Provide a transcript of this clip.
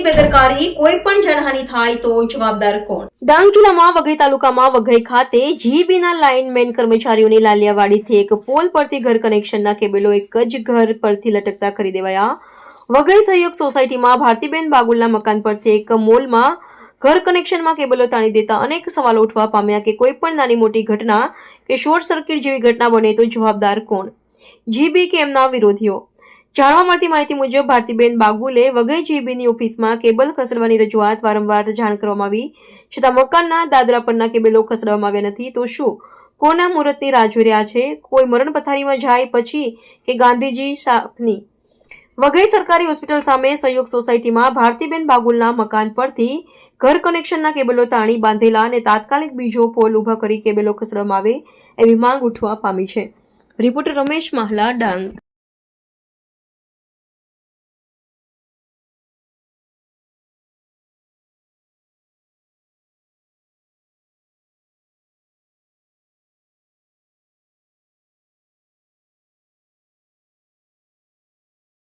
બેદરકારી કોઈ પણ જાનહાનિ થાય તો જવાબદાર કોણ? ડાંગ જિલ્લામાં વઘઈ તાલુકામાં વઘઈ ખાતે જીબીના લાઇનમેન કર્મચારીઓની લાલિયાવાડીથી એક પોલ પરથી ઘર કનેક્શનના કેબલો એક જ ઘર પરથી લટકતા કરી દેવાયા. વઘઈ સહયોગ સોસાયટીમાં ભારતીબેન બાગુલના મકાન પરથી એક મોલમાં ઘર કનેક્શનમાં કેબલો તાણી દેતા અનેક સવાલો ઉઠવા પામ્યા કે કોઈ પણ નાની મોટી ઘટના કે શોર્ટ સર્કિટ જેવી ઘટના બને તો જવાબદાર કોણ? જીબી કે એમના વિરોધીઓ? જાણવા મળતી માહિતી મુજબ ભારતીબેન બાગુલે વઘઈ જીબીની ઓફિસમાં કેબલ ખસેડવાની રજૂઆત વારંવાર જાણ કરવામાં આવી છતાં મકાનના દાદરા પરના કેબલો ખસેડવામાં આવ્યા નથી. તો શું કોના મુહૂર્તની રાહ જોઈ રહ્યા છે? કોઈ મરણ પથારીમાં જાય પછી કે ગાંધીજી શાપની? વઘઈ સરકારી હોસ્પિટલ સામે સહયોગ સોસાયટીમાં ભારતીબેન બાગુલના મકાન પરથી ઘર કનેક્શનના કેબલો તાણી બાંધેલા અને તાત્કાલિક બીજો પોલ ઉભા કરી કેબલો ખસેડવામાં આવે એવી માંગ ઉઠવા પામી છે. રિપોર્ટર રમેશ માહલા, ડાંગ.